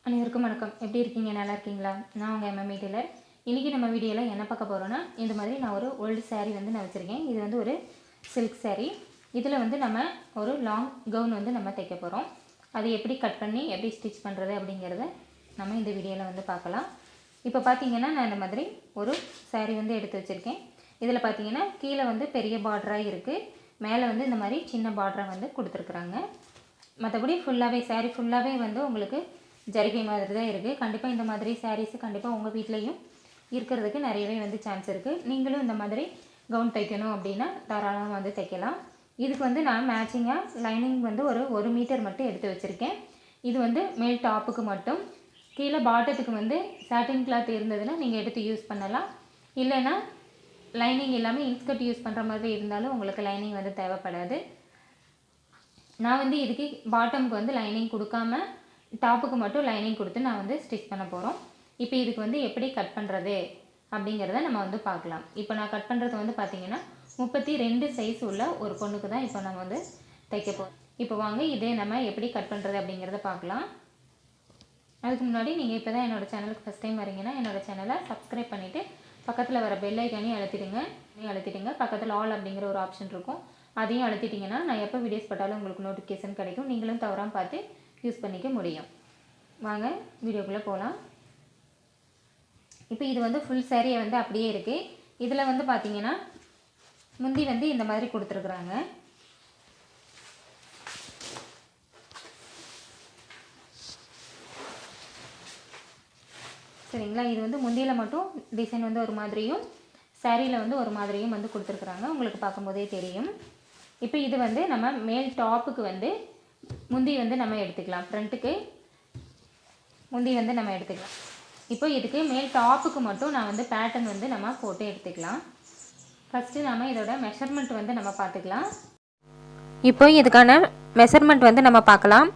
அனைவருக்கும் வணக்கம். எப்படி இருக்கீங்க? நல்லா இருக்கீங்களா? நான் உங்கள் எம்எம்ஏ டெய்லர். இன்றைக்கி நம்ம வீடியோவில் என்ன பார்க்க போகிறோன்னா, இந்த மாதிரி நான் ஒரு ஓல்டு saree வந்து நான் வச்சுருக்கேன். இது வந்து ஒரு சில்க் saree. இதில் வந்து நம்ம ஒரு லாங் கவுன் வந்து நம்ம தைக்க போகிறோம். அது எப்படி கட் பண்ணி எப்படி ஸ்டிச் பண்ணுறது அப்படிங்கிறத நம்ம இந்த வீடியோவில் வந்து பார்க்கலாம். இப்போ பார்த்தீங்கன்னா நான் இந்த மாதிரி ஒரு saree வந்து எடுத்து வச்சுருக்கேன். இதில் பார்த்தீங்கன்னா கீழே வந்து பெரிய பார்டராக இருக்குது, மேலே வந்து இந்த மாதிரி சின்ன பார்டராக வந்து கொடுத்துருக்குறாங்க. மற்றபடி ஃபுல்லாகவே saree ஃபுல்லாகவே வந்து உங்களுக்கு ஜரிகை மாதிரி தான் இருக்குது. கண்டிப்பாக இந்த மாதிரி சாரீஸு கண்டிப்பாக உங்கள் வீட்லேயும் இருக்கிறதுக்கு நிறையவே வந்து சான்ஸ் இருக்குது. நீங்களும் இந்த மாதிரி கவுன் தைக்கணும் அப்படின்னா தாராளமாக வந்து தைக்கலாம். இதுக்கு வந்து நான் மேட்சிங்காக லைனிங் வந்து ஒரு மீட்டர் மட்டும் எடுத்து வச்சுருக்கேன். இது வந்து மேல் டாப்புக்கு மட்டும். கீழே பாட்டத்துக்கு வந்து சாட்டின் கிளாத் இருந்ததுன்னா நீங்கள் எடுத்து யூஸ் பண்ணலாம். இல்லைன்னா லைனிங் இல்லாமல் இன்ஸ்கர்ட் யூஸ் பண்ணுற மாதிரி இருந்தாலும் உங்களுக்கு லைனிங் வந்து தேவைப்படாது. நான் வந்து இதுக்கு பாட்டமுக்கு வந்து லைனிங் கொடுக்காம டாப்புக்கு மட்டும் லைனிங் கொடுத்து நான் வந்து ஸ்டிச் பண்ண போகிறோம். இப்போ இதுக்கு வந்து எப்படி கட் பண்ணுறது அப்படிங்கிறத நம்ம வந்து பார்க்கலாம். இப்போ நான் கட் பண்ணுறது வந்து பார்த்திங்கன்னா 32 சைஸ் உள்ள ஒரு பொண்ணுக்கு தான் இப்போ நம்ம வந்து தைக்க போகிறோம். இப்போ வாங்க இதே நம்ம எப்படி கட் பண்ணுறது அப்படிங்கிறத பார்க்கலாம். அதுக்கு முன்னாடி நீங்கள் இப்போ தான் என்னோடய சேனலுக்கு ஃபஸ்ட் டைம் வரீங்கன்னா என்னோடய சேனலை சப்ஸ்கிரைப் பண்ணிவிட்டு பக்கத்தில் வர பெல் ஐக்கானையும் அழுத்திடுங்க. பக்கத்தில் ஆல் அப்படிங்கிற ஒரு ஆப்ஷன் இருக்கும், அதையும் அழுத்திட்டிங்கன்னா நான் எப்போ வீடியோஸ் போட்டாலும் உங்களுக்கு நோட்டிஃபிகேஷன் கிடைக்கும். நீங்களும் தவறாமல் பார்த்து யூஸ் பண்ணிக்க முடியும். வாங்க வீடியோக்குள்ளே போகலாம். இப்போ இது வந்து ஃபுல் சாரியை வந்து அப்படியே இருக்குது. இதில் வந்து பார்த்திங்கன்னா முந்தி வந்து இந்த மாதிரி கொடுத்துருக்குறாங்க. சரிங்களா? இது வந்து முந்தியில் மட்டும் டிசைன் வந்து ஒரு மாதிரியும் சாரியில் வந்து ஒரு மாதிரியும் வந்து கொடுத்துருக்குறாங்க, உங்களுக்கு பார்க்கும்போதே தெரியும். இப்போ இது வந்து நம்ம மேல் டாப்புக்கு வந்து முந்தி வந்து நம்ம எடுத்துக்கலாம். ஃப்ரண்ட்டுக்கு முந்தி வந்து நம்ம எடுத்துக்கலாம். இப்போ இதுக்கு மேல் டாப்புக்கு மட்டும் நான் வந்து பேட்டர்ன் வந்து நம்ம போட்டு எடுத்துக்கலாம். ஃபஸ்ட்டு நம்ம இதோட மெஷர்மெண்ட் வந்து நம்ம பார்த்துக்கலாம். இப்போ இதுக்கான மெஷர்மெண்ட் வந்து நம்ம பார்க்கலாம்.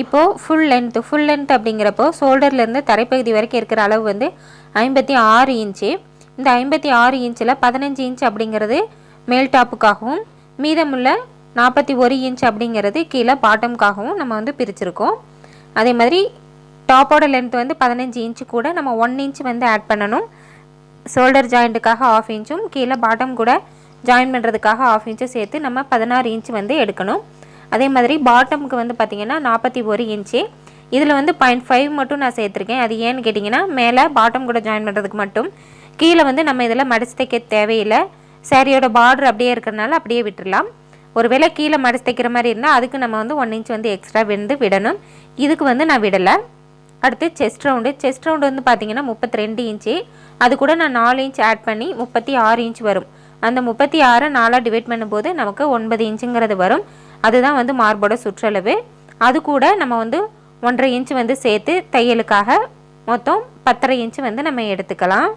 இப்போது ஃபுல் லென்த் அப்படிங்கிறப்போ ஷோல்டர்லேருந்து தரைப்பகுதி வரைக்கும் இருக்கிற அளவு வந்து 56 இன்ச்சு. இந்த 56 இன்ச்சில் 15 இன்ச் அப்படிங்கிறது மேல் டாப்புக்காகவும் மீதமுள்ள 41 இன்ச் அப்படிங்கிறது கீழே பாட்டமுக்காகவும் நம்ம வந்து பிரிச்சுருக்கோம். அதே மாதிரி டாப்போட லென்த் வந்து 15 இன்ச்சு கூட நம்ம 1 இன்ச் வந்து ஆட் பண்ணணும். ஷோல்டர் ஜாயிண்ட்டுக்காக 1/2 இன்ச்சும் கீழே பாட்டம் கூட ஜாயின் பண்ணுறதுக்காக 1/2 இன்ச்சும் சேர்த்து நம்ம 16 இன்ச் வந்து எடுக்கணும். அதே மாதிரி பாட்டமுக்கு வந்து பார்த்திங்கன்னா 41 இன்ச்சு. இதில் வந்து 0.5 மட்டும் நான் சேர்த்துருக்கேன். அது ஏன்னு கேட்டிங்கன்னா மேலே பாட்டம் கூட ஜாயின் பண்ணுறதுக்கு மட்டும். கீழே வந்து நம்ம இதில் மடிச்சு தைக்க தேவையில்லை. சாரியோட பார்டர் அப்படியே இருக்கிறனால அப்படியே விட்டுடலாம். ஒருவேளை கீழே மடிச்சு தைக்கிற மாதிரி இருந்தால் அதுக்கு நம்ம வந்து 1 இன்ச் வந்து எக்ஸ்ட்ரா வந்து விடணும். இதுக்கு வந்து நான் விடலை. அடுத்து செஸ்ட் ரவுண்டு வந்து பார்த்திங்கன்னா 32 இன்ச்சு. அது கூட நான் 4 இன்ச் ஆட் பண்ணி 36 இன்ச் வரும். அந்த 36 4ஆக டிவைட் பண்ணும்போது நமக்கு 9 இன்ச்சுங்கிறது வரும். அதுதான் வந்து மார்போட சுற்றளவு. அது கூட நம்ம வந்து 1.5 இன்ச் வந்து சேர்த்து தையலுக்காக மொத்தம் 10.5 இன்ச்சு வந்து நம்ம எடுத்துக்கலாம்.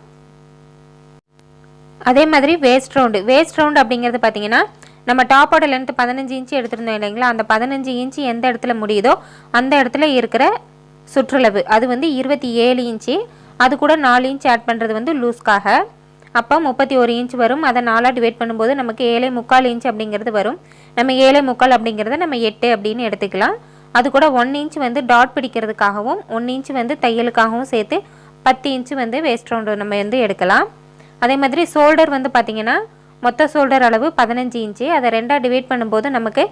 அதே மாதிரி வேஸ்ட் ரவுண்டு அப்படிங்கிறது பார்த்திங்கன்னா நம்ம டாப்போட லென்த்து 15 இன்ச்சு எடுத்துருந்தோம் இல்லைங்களா? அந்த 15 இன்ச்சு எந்த இடத்துல முடியுதோ அந்த இடத்துல இருக்கிற சுற்றளவு அது வந்து 27 இன்ச்சு. அது கூட 4 இன்ச் ஆட் பண்ணுறது வந்து லூஸ்க்காக. அப்போ 31 இன்ச் வரும். அதை 4ஆக டிவைட் பண்ணும்போது நமக்கு 7.25 இன்ச் அப்படிங்கிறது வரும். நம்ம 7.25 அப்படிங்கிறத நம்ம 8 அப்படின்னு எடுத்துக்கலாம். அது கூட 1 இன்ச் வந்து டாட் பிடிக்கிறதுக்காகவும் 1 இன்ச் வந்து தையலுக்காகவும் சேர்த்து 10 இன்ச்சு வந்து வேஸ்ட் ரவுண்டு நம்ம வந்து எடுக்கலாம். அதே மாதிரி ஷோல்டர் வந்து பார்த்திங்கன்னா மொத்த ஷோல்டர் அளவு 15 இன்ச்சு. அதை 2ஆக டிவைட் பண்ணும்போது நமக்கு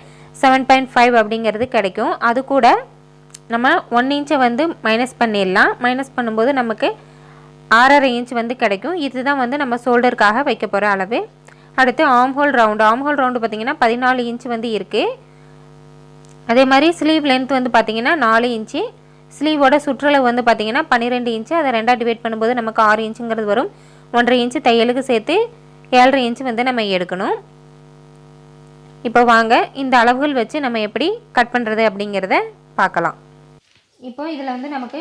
7.5 அப்படிங்கிறது கிடைக்கும். அது கூட நம்ம 1 இன்ச்சை வந்து மைனஸ் பண்ணிடலாம். மைனஸ் பண்ணும்போது நமக்கு 6.5 இன்ச் வந்து கிடைக்கும். இதுதான் வந்து நம்ம ஷோல்டருக்காக வைக்க போகிற அளவு. அடுத்து ஆம்ஹோல் ரவுண்டு பார்த்திங்கன்னா 14 இன்ச் வந்து இருக்குது. அதே மாதிரி ஸ்லீவ் லென்த் வந்து பார்த்திங்கன்னா 4 இன்ச்சு. ஸ்லீவோட சுற்றளவு வந்து பார்த்திங்கன்னா 12 இன்ச்சு. அதை 2ஆக டிவைட் பண்ணும்போது நமக்கு 6 இன்ச்சுங்கிறது வரும். 1.5 இன்ச்சு தையலுக்கு சேர்த்து 7.5 இன்ச்சு வந்து நம்ம எடுக்கணும். இப்போ வாங்க இந்த அளவுகள் வச்சு நம்ம எப்படி கட் பண்ணுறது அப்படிங்கிறத பார்க்கலாம். இப்போ இதில் வந்து நமக்கு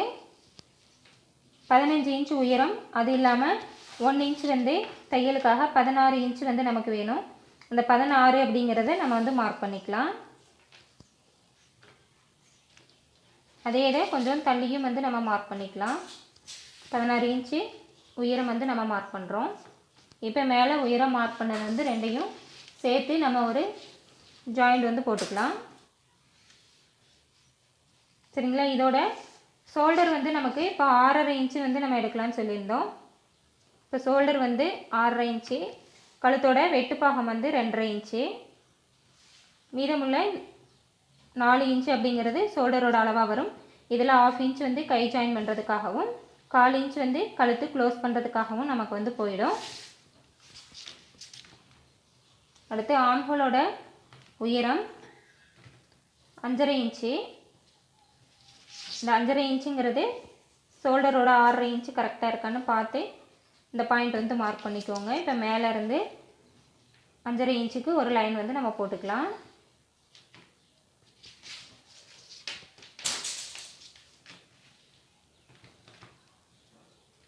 15 இன்ச் உயரம், அது இல்லாமல் 1 இன்ச் வந்து தையலுக்காக 16 இன்ச் வந்து நமக்கு வேணும். அந்த 16 அப்படிங்கிறத நம்ம வந்து மார்க் பண்ணிக்கலாம். அதே இதை கொஞ்சம் தள்ளியும் வந்து நம்ம மார்க் பண்ணிக்கலாம். 16 இன்ச்சு உயரம் வந்து நம்ம மார்க் பண்ணுறோம். இப்போ மேலே உயரம் மார்க் பண்ணது வந்து ரெண்டையும் சேர்த்து நம்ம ஒரு ஜாயிண்ட் வந்து போட்டுக்கலாம். சரிங்களா? இதோட ஷோல்டர் வந்து நமக்கு இப்போ 6.5 இன்ச்சு வந்து நம்ம எடுக்கலாம்னு சொல்லியிருந்தோம். இப்போ ஷோல்டர் வந்து 6.5 இன்ச்சு, கழுத்தோட வெட்டுப்பாகம் வந்து 2.5 இன்ச்சு, மீதமுள்ள 4 இன்ச்சு அப்படிங்கிறது ஷோல்டரோட அளவாக வரும். இதில் 1/2 இன்ச் வந்து கை ஜாயின் பண்ணுறதுக்காகவும் 1/4 இன்ச் வந்து கழுத்து க்ளோஸ் பண்ணுறதுக்காகவும் நமக்கு வந்து போயிடும். அடுத்து ஆம்ஹோலோட உயரம் 5.5 இன்ச்சு. இந்த 5.5 இன்ச்சுங்கிறது ஷோல்டரோட 6.5 இன்ச்சு கரெக்டாக இருக்கான்னு பார்த்து இந்த பாயிண்ட் வந்து மார்க் பண்ணிக்கோங்க. இப்போ மேலே இருந்து 5.5 இன்ச்சுக்கு ஒரு லைன் வந்து நம்ம போட்டுக்கலாம்.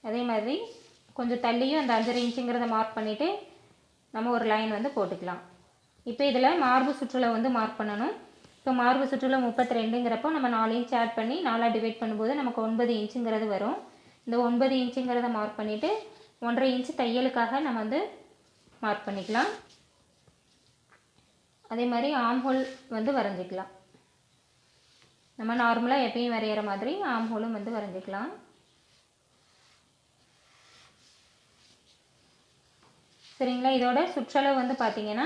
அதே மாதிரி கொஞ்சம் தள்ளியும் அந்த 5.5 இன்ச்சுங்கிறத மார்க் பண்ணிவிட்டு நம்ம ஒரு லைன் வந்து போட்டுக்கலாம். இப்போ இதில் மார்பு சுற்றுலா வந்து மார்க் பண்ணணும். இப்போ மார்பு சுற்றுலா 32ங்கிறப்போ நம்ம 4 இன்ச் ஆட் பண்ணி 4ஆக டிவைட் பண்ணும்போது நமக்கு 9 இன்ச்சுங்கிறது வரும். இந்த 9 இன்ச்சுங்கிறத மார்க் பண்ணிவிட்டு 1.5 இன்ச்சு தையலுக்காக நம்ம வந்து மார்க் பண்ணிக்கலாம். அதே மாதிரி ஆம்ஹோல் வந்து வரைஞ்சிக்கலாம். நம்ம நார்மலாக எப்பயும் வரைகிற மாதிரி ஆம்ஹோலும் வந்து வரைஞ்சிக்கலாம். சரிங்களா? இதோட சுற்றளவு வந்து பார்த்திங்கன்னா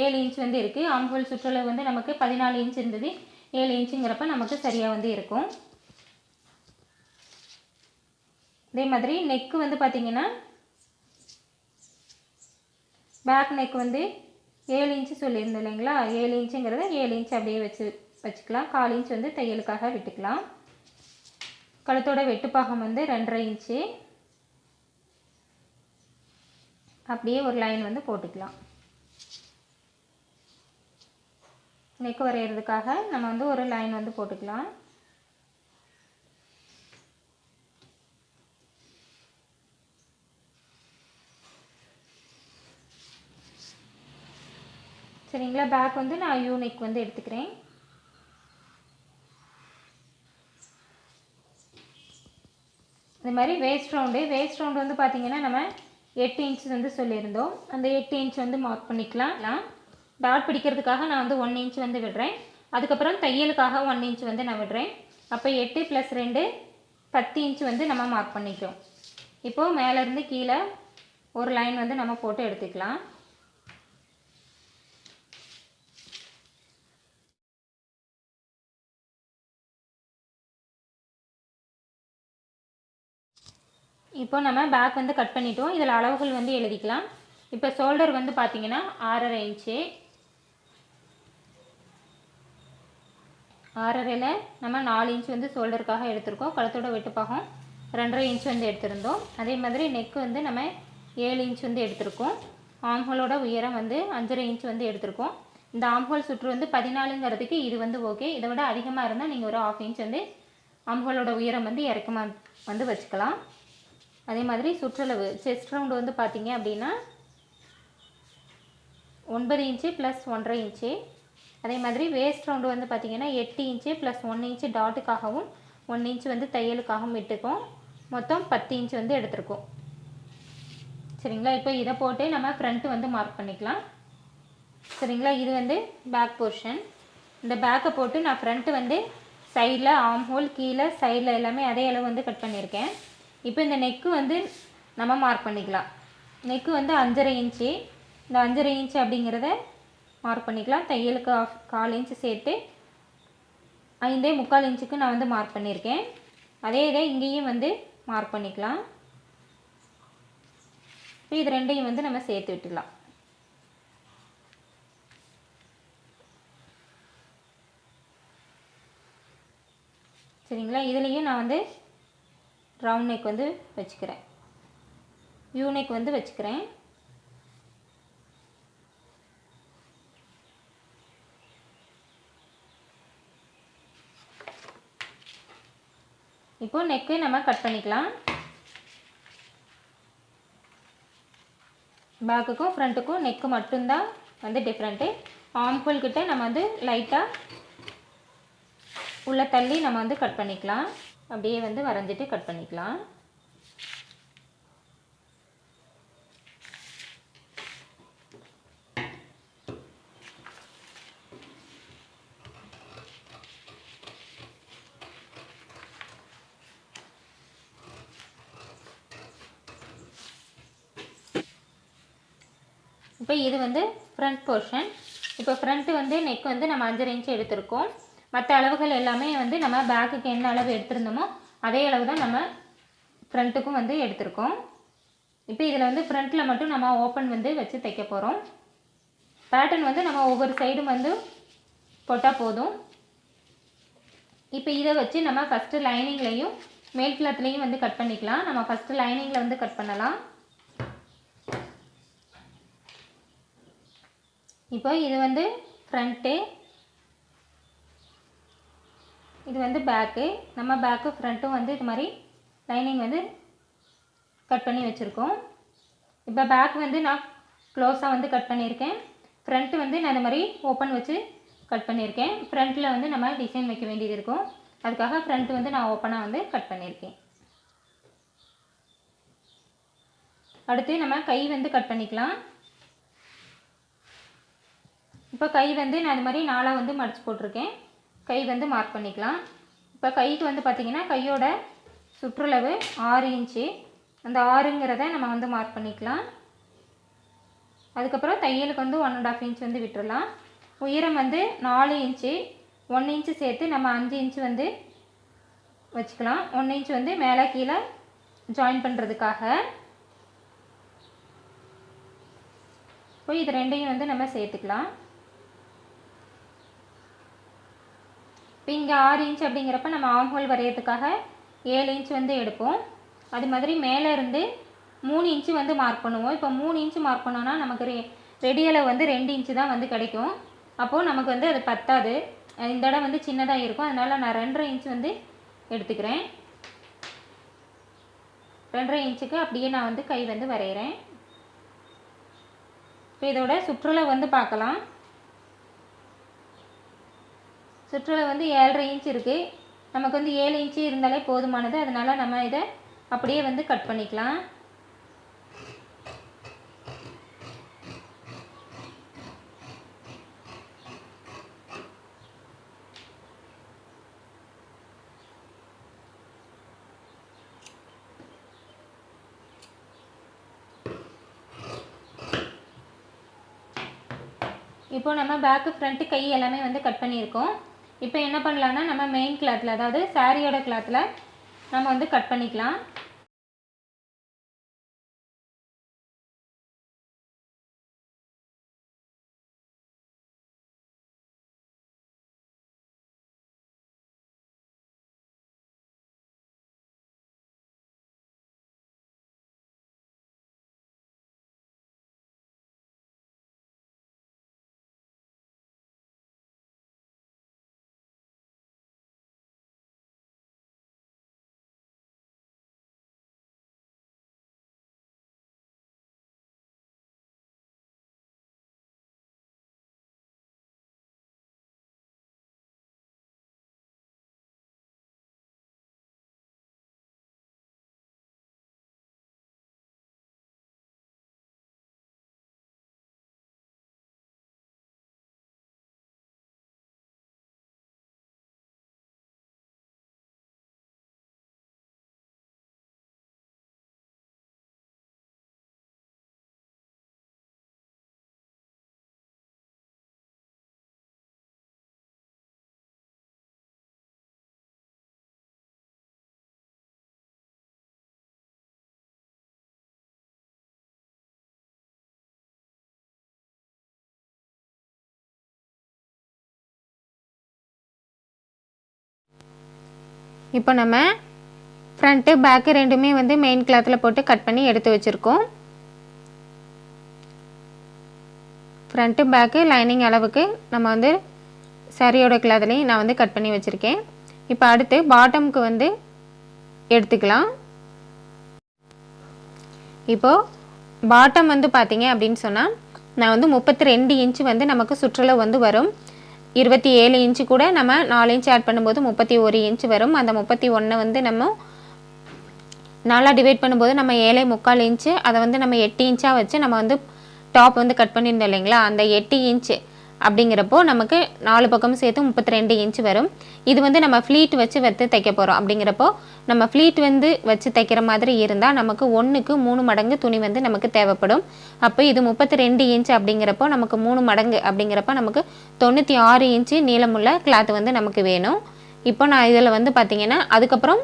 7 இன்ச் வந்து இருக்குது. ஆம்ஹோல் சுற்றளவு வந்து நமக்கு 14 இன்ச் இருந்தது. 7 இன்ச்சுங்கிறப்ப நமக்கு சரியாக வந்து இருக்கும். அதே மாதிரி நெக்கு வந்து பார்த்திங்கன்னா பேக் நெக் வந்து 7 இன்ச்சு சொல்லியிருந்தோம் இல்லைங்களா? 7 இன்ச்சுங்கிறத 7 இன்ச் அப்படியே வச்சுக்கலாம். 1/4 இன்ச் வந்து தையலுக்காக விட்டுக்கலாம். கழுத்தோட வெட்டுப்பாகம் வந்து 2.5 இன்ச்சு. அப்படியே ஒரு லைன் வந்து போட்டுக்கலாம். நெக் வரைகிறதுக்காக நம்ம வந்து ஒரு லைன் வந்து போட்டுக்கலாம். சரிங்களா? பேக் வந்து நான் யூ நெக் வந்து எடுத்துக்கிறேன். இந்த மாதிரி வேஸ்ட் ரவுண்டு வந்து பார்த்திங்கன்னா நம்ம 8 இன்ச் வந்து சொல்லியிருந்தோம். அந்த 8 இன்ச் வந்து மார்க் பண்ணிக்கலாம். டாட் பிடிக்கிறதுக்காக நான் வந்து 1 இன்ச் வந்து விடுறேன். அதுக்கப்புறம் தையலுக்காக 1 இன்ச் வந்து நான் விடுறேன். அப்போ 8 + 2 10 இன்ச் வந்து நம்ம மார்க் பண்ணிக்கிறோம். இப்போது மேலேருந்து கீழே ஒரு லைன் வந்து நம்ம போட்டு எடுத்துக்கலாம். இப்போ நம்ம பேக் வந்து கட் பண்ணிட்டோம். இதில் அளவுகள் வந்து எழுதிக்கலாம். இப்போ ஷோல்டர் வந்து பார்த்திங்கன்னா 6.5 இன்ச்சு. 6.5ல் நம்ம 4 இன்ச் வந்து ஷோல்டருக்காக எடுத்திருக்கோம். கழுத்தோட வெட்டுப்பாகம் 2.5 இன்ச் வந்து எடுத்திருந்தோம். அதே மாதிரி நெக்கு வந்து நம்ம 7 இன்ச் வந்து எடுத்திருக்கோம். ஆம்ஹோலோட உயரம் வந்து 5.5 இன்ச் வந்து எடுத்திருக்கோம். இந்த ஆம்ஹோல் சுற்று வந்து 14ங்கிறதுக்கு இது வந்து ஓகே. இதை விட அதிகமாக இருந்தால் நீங்கள் ஒரு 1/2 இன்ச் வந்து ஆம்ஹோலோட உயரம் வந்து இறக்கமாக வந்து வச்சுக்கலாம். அதே மாதிரி சுற்றளவு செஸ்ட் ரவுண்டு வந்து பார்த்திங்க அப்படின்னா 9 இன்ச்சு + 1.5 இன்ச்சு. அதே மாதிரி வேஸ்ட் ரவுண்டு வந்து பார்த்திங்கன்னா 8 இன்ச்சு + 1 இன்ச்சு டாட்டுக்காகவும் 1 இன்ச் வந்து தையலுக்காகவும் விட்டுருக்கோம். மொத்தம் 10 இன்ச் வந்து எடுத்திருக்கோம். சரிங்களா? இப்போ இதை போட்டு நம்ம ஃப்ரண்ட்டு வந்து மார்க் பண்ணிக்கலாம். சரிங்களா? இது வந்து பேக் போர்ஷன். இந்த பேக்கை போட்டு நான் ஃப்ரண்ட்டு வந்து சைடில் ஆம்ஹோல் கீழே சைடில் எல்லாமே அதே அளவு வந்து கட் பண்ணியிருக்கேன். இப்போ இந்த நெக்கு வந்து நம்ம மார்க் பண்ணிக்கலாம். நெக்கு வந்து 5.5 இன்ச்சு. இந்த 5.5 இன்ச்சு அப்படிங்கிறத மார்க் பண்ணிக்கலாம். தையலுக்கு 1/4 இன்ச்சு சேர்த்து 5.25 இன்ச்சுக்கு நான் வந்து மார்க் பண்ணியிருக்கேன். அதே இதை இங்கேயும் வந்து மார்க் பண்ணிக்கலாம். இப்போ இது ரெண்டையும் வந்து நம்ம சேர்த்து விட்டுடலாம். சரிங்களா? இதுலேயும் நான் வந்து ரவுண்ட் நெக் வந்து வச்சுக்கிறேன். யூ நெக் வந்து வச்சுக்கிறேன். இப்போ நெக்கு நம்ம கட் பண்ணிக்கலாம். பேக்குக்கும் ஃப்ரண்ட்டுக்கும் நெக்கு மட்டும்தான் வந்து டிஃப்ரெண்ட்டு. ஆம்ஹோல் கிட்ட நம்ம வந்து லைட்டாக உள்ள தள்ளி நம்ம வந்து கட் பண்ணிக்கலாம். அப்படியே வந்து வரைஞ்சிட்டு கட் பண்ணிக்கலாம். இப்போ இது வந்து ஃப்ரண்ட் போர்ஷன். இப்போ ஃப்ரண்ட்டு வந்து நெக் வந்து நம்ம 5.5 இன்ச் எடுத்திருக்கோம். மற்ற அளவுகள் எல்லாமே வந்து நம்ம பேக்குக்கு என்ன அளவு எடுத்திருந்தோமோ அதே அளவு தான் நம்ம ஃப்ரண்ட்டுக்கும் வந்து எடுத்திருக்கோம். இப்போ இதில் வந்து ஃப்ரண்ட்டில் மட்டும் நம்ம ஓப்பன் வந்து வச்சு தைக்க போகிறோம். பேட்டர்ன் வந்து நம்ம ஒவ்வொரு சைடும் வந்து போட்டால் போதும். இப்போ இதை வச்சு நம்ம ஃபஸ்ட்டு லைனிங்லையும் மேல் கிளாத்லேயும் வந்து கட் பண்ணிக்கலாம். நம்ம ஃபஸ்ட்டு லைனிங்கில் வந்து கட் பண்ணலாம். இப்போ இது வந்து ஃப்ரண்ட்டு, இது வந்து பேக்கு. நம்ம பேக்கு ஃப்ரண்ட்டும் வந்து இது மாதிரி லைனிங் வந்து கட் பண்ணி வச்சுருக்கோம். இப்போ பேக் வந்து நான் க்ளோஸாக வந்து கட் பண்ணியிருக்கேன். ஃப்ரண்ட்டு வந்து நான் இந்த மாதிரி ஓப்பன் வச்சு கட் பண்ணியிருக்கேன். ஃப்ரண்ட்டில் வந்து நம்ம டிசைன் வைக்க வேண்டியது இருக்கும். அதுக்காக ஃப்ரண்ட்டு வந்து நான் ஓப்பனாக வந்து கட் பண்ணியிருக்கேன். அடுத்து நம்ம கை வந்து கட் பண்ணிக்கலாம். இப்போ கை வந்து நான் இது மாதிரி 4 வந்து மடித்து போட்டிருக்கேன். கை வந்து மார்க் பண்ணிக்கலாம். இப்போ கைக்கு வந்து பார்த்திங்கன்னா கையோட சுற்றளவு 6 இன்ச்சு. அந்த 6ங்கிறத நம்ம வந்து மார்க் பண்ணிக்கலாம். அதுக்கப்புறம் தையலுக்கு வந்து 1.5 இன்ச் வந்து விட்டுடலாம். உயரம் வந்து 4 இன்ச்சு. 1 இன்ச்சு சேர்த்து நம்ம 5 இன்ச்சு வந்து வச்சுக்கலாம். 1 இன்ச் வந்து மேலே கீழே ஜாயின் பண்ணுறதுக்காக. இப்போ இது ரெண்டையும் வந்து நம்ம சேர்த்துக்கலாம். இப்போ இங்கே 6 இன்ச் அப்படிங்கிறப்ப நம்ம ஆர்ம் ஹோல் வரைகிறதுக்காக 7 இன்ச் வந்து எடுப்போம். அது மாதிரி மேலே இருந்து 3 இன்ச்சு வந்து மார்க் பண்ணுவோம். இப்போ 3 இன்ச்சு மார்க் பண்ணோன்னா நமக்கு ரெடி அளவு வந்து 2 இன்ச்சு தான் வந்து கிடைக்கும். அப்போது நமக்கு வந்து அது பத்தாது. இந்த இடம் வந்து சின்னதாக இருக்கும். அதனால் நான் 2.5 இன்ச் வந்து எடுத்துக்கிறேன். 2.5 இன்ச்சுக்கு அப்படியே நான் வந்து கை வந்து வரைகிறேன். இப்போ இதோட சுற்றளவு வந்து பார்க்கலாம். சுற்றளவு வந்து 7.5 இன்ச் இருக்குது. நமக்கு வந்து 7 இன்ச்சு இருந்தாலே போதுமானது. அதனால் நம்ம இதை அப்படியே வந்து கட் பண்ணிக்கலாம். இப்போ நம்ம பேக்கு ஃப்ரண்ட்டு கை எல்லாமே வந்து கட் பண்ணியிருக்கோம். இப்போ என்ன பண்ணலான்னா நம்ம மெயின் கிளாத்தில், அதாவது சாரியோட கிளாத்தில் நம்ம வந்து கட் பண்ணிக்கலாம். இப்போ நம்ம ஃப்ரண்ட்டு பேக்கு ரெண்டுமே வந்து மெயின் கிளாத்தில் போட்டு கட் பண்ணி எடுத்து வச்சுருக்கோம். ஃப்ரண்ட்டு பேக்கு லைனிங் அளவுக்கு நம்ம வந்து சாரியோட கிளாத்லேயும் நான் வந்து கட் பண்ணி வச்சுருக்கேன். இப்போ அடுத்து பாட்டமுக்கு வந்து எடுத்துக்கலாம். இப்போது பாட்டம் வந்து பார்த்திங்க அப்படின்னு சொன்னால் நான் வந்து 32 இன்ச்சு வந்து நமக்கு சுற்றளவு வந்து வரும். 27 இன்ச்சு கூட நம்ம 4 இன்ச் ஆட் பண்ணும்போது 31 இன்ச்சு வரும். அந்த 31 வந்து நம்ம 4 டிவைட் பண்ணும்போது நம்ம 7.25 இன்ச்சு, அதை வந்து நம்ம 8 இன்ச்சாக வச்சு நம்ம வந்து டாப் வந்து கட் பண்ணியிருந்தோம் இல்லைங்களா, அந்த 8 இன்ச்சு அப்படிங்கிறப்போ நமக்கு 4 பக்கமும் சேர்த்து 32 இன்ச் வரும். இது வந்து நம்ம ஃப்ளீட் வச்சு தைக்க போகிறோம். அப்படிங்கிறப்போ நம்ம ஃப்ளீட் வந்து வச்சு தைக்கிற மாதிரி இருந்தால் நமக்கு 1க்கு 3 மடங்கு துணி வந்து நமக்கு தேவைப்படும். அப்போ இது 32 இன்ச் அப்படிங்கிறப்போ நமக்கு 3 மடங்கு அப்படிங்கிறப்ப நமக்கு 96 இன்ச்சு நீளமுள்ள கிளாத் வந்து நமக்கு வேணும். இப்போ நான் இதில் வந்து பார்த்திங்கன்னா அதுக்கப்புறம்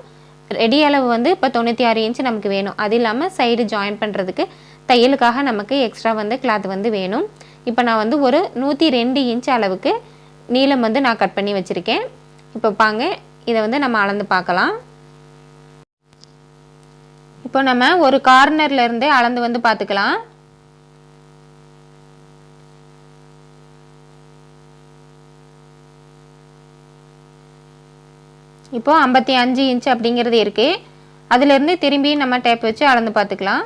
ரெடி அளவு வந்து இப்போ 96 இன்ச்சு நமக்கு வேணும். அது இல்லாமல் சைடு ஜாயின் பண்ணுறதுக்கு தையலுக்காக நமக்கு எக்ஸ்ட்ரா வந்து கிளாத் வந்து வேணும். இப்போ நான் வந்து ஒரு 102 இன்ச் அளவுக்கு நீளம் வந்து நான் கட் பண்ணி வச்சுருக்கேன். இப்போ பாங்க இதை வந்து நம்ம அளந்து பார்க்கலாம். இப்போ நம்ம ஒரு கார்னர்லேருந்து அளந்து வந்து பார்த்துக்கலாம். இப்போ 55 இன்ச் அப்படிங்கிறது இருக்குது. அதிலேருந்து திரும்பி நம்ம டேப் வச்சு அளந்து பார்த்துக்கலாம்.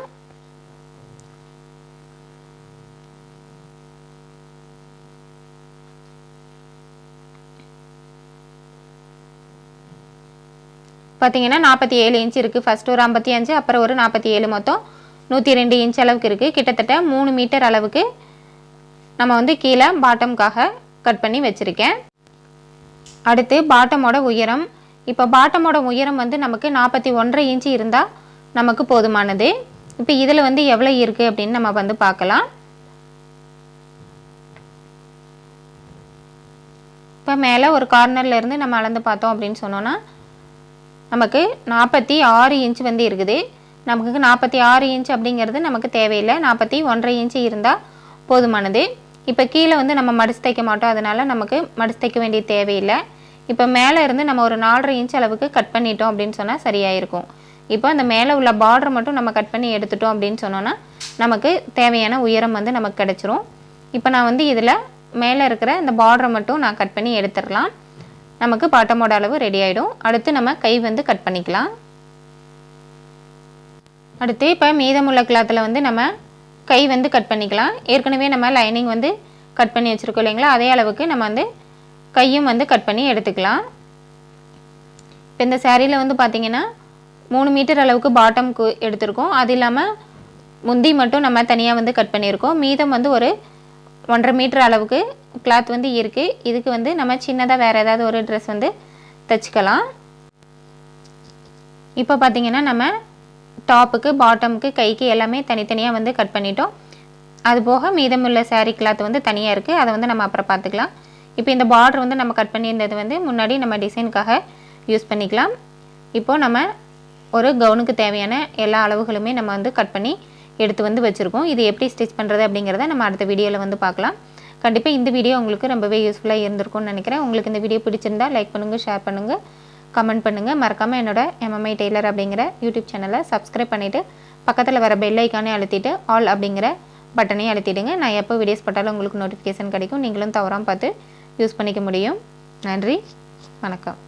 பார்த்தீங்கன்னா 47 இன்ச் இருக்குது. ஃபஸ்ட்டு ஒரு 55, அப்புறம் ஒரு 47, மொத்தம் 102 இன்ச் அளவுக்கு இருக்குது. கிட்டத்தட்ட 3 மீட்டர் அளவுக்கு நம்ம வந்து கீழே பாட்டமுக்காக கட் பண்ணி வச்சுருக்கேன். அடுத்து பாட்டமோட உயரம். இப்போ பாட்டமோட உயரம் வந்து நமக்கு 41.5 இன்ச்சு இருந்தால் நமக்கு போதுமானது. இப்போ இதில் வந்து எவ்வளோ இருக்குது அப்படின்னு நம்ம வந்து பார்க்கலாம். இப்போ மேலே ஒரு கார்னர்லேருந்து நம்ம அளந்து பார்த்தோம் அப்படின்னு சொன்னோன்னா நமக்கு 46 இன்ச் வந்து இருக்குது. நமக்கு 46 இன்ச் அப்படிங்கிறது நமக்கு தேவையில்லை. 41.5 இன்ச்சு இருந்தால் போதுமானது. இப்போ கீழே வந்து நம்ம மடிச்சு தைக்க மாட்டோம், அதனால் நமக்கு மடிச்சு தைக்க வேண்டிய தேவையில்லை. இப்போ மேலே இருந்து நம்ம ஒரு 4.5 இன்ச் அளவுக்கு கட் பண்ணிட்டோம் அப்படின்னு சொன்னால் சரியாக இருக்கும். இப்போ அந்த மேலே உள்ள பார்டர் மட்டும் நம்ம கட் பண்ணி எடுத்துட்டோம் அப்படின்னு சொன்னோன்னா நமக்கு தேவையான உயரம் வந்து நமக்கு கிடச்சிரும். இப்போ நான் வந்து இதில் மேலே இருக்கிற இந்த பார்டரை மட்டும் நான் கட் பண்ணி எடுத்துடலாம். நமக்கு பாட்டமோட அளவு ரெடி ஆகிடும். அடுத்து நம்ம கை வந்து கட் பண்ணிக்கலாம். அடுத்து இப்போ மீதமுள்ள கிளாத்தில் வந்து நம்ம கை வந்து கட் பண்ணிக்கலாம். ஏற்கனவே நம்ம லைனிங் வந்து கட் பண்ணி வச்சுருக்கோம் இல்லைங்களா, அதே அளவுக்கு நம்ம வந்து கையும் வந்து கட் பண்ணி எடுத்துக்கலாம். இப்போ இந்த சாரியில் வந்து பார்த்திங்கன்னா 3 மீட்டர் அளவுக்கு பாட்டம்க்கு எடுத்திருக்கோம். அது இல்லாமல் முந்தி மட்டும் நம்ம தனியாக வந்து கட் பண்ணியிருக்கோம். மீதம் வந்து ஒரு 1.5 மீட்டர் அளவுக்கு கிளாத் வந்து இருக்குது. இதுக்கு வந்து நம்ம சின்னதாக வேறு ஏதாவது ஒரு ட்ரெஸ் வந்து தைச்சிக்கலாம். இப்போ பார்த்திங்கன்னா நம்ம டாப்புக்கு பாட்டமுக்கு கைக்கு எல்லாமே தனித்தனியாக வந்து கட் பண்ணிட்டோம். அதுபோக மீதமுள்ள சாரீ கிளாத் வந்து தனியாக இருக்குது, அதை வந்து நம்ம அப்புறம் பார்த்துக்கலாம். இப்போ இந்த பார்டர் வந்து நம்ம கட் பண்ணியிருந்தது வந்து முன்னாடி நம்ம டிசைனுக்காக யூஸ் பண்ணிக்கலாம். இப்போது நம்ம ஒரு கவுனுக்கு தேவையான எல்லா அளவுகளுமே நம்ம வந்து கட் பண்ணி எடுத்து வந்து வச்சுருக்கோம். இது எப்படி ஸ்டிச் பண்ணுறது அப்படிங்கிறத நம்ம அடுத்த வீடியோவில் வந்து பார்க்கலாம். கண்டிப்பாக இந்த வீடியோ உங்களுக்கு ரொம்பவே யூஸ்ஃபுல்லாக இருந்திருக்கும்னு நினைக்கிறேன். உங்களுக்கு இந்த வீடியோ பிடிச்சிருந்தா லைக் பண்ணுங்கள், ஷேர் பண்ணுங்கள், கமெண்ட் பண்ணுங்கள். மறக்காமல் என்னோட MMI டெய்லர் அப்படிங்கிற யூடியூப் சேனலை சப்ஸ்கிரைப் பண்ணிவிட்டு பக்கத்தில் வர பெல் ஐக்கானே அழுத்திட்டு ஆல் அப்படிங்கிற பட்டனையும் அழுத்திடுங்க. நான் எப்போ வீடியோஸ் போட்டாலும் உங்களுக்கு நோட்டிஃபிகேஷன் கிடைக்கும். நீங்களும் தவறாமல் பார்த்து யூஸ் பண்ணிக்க முடியும். நன்றி, வணக்கம்.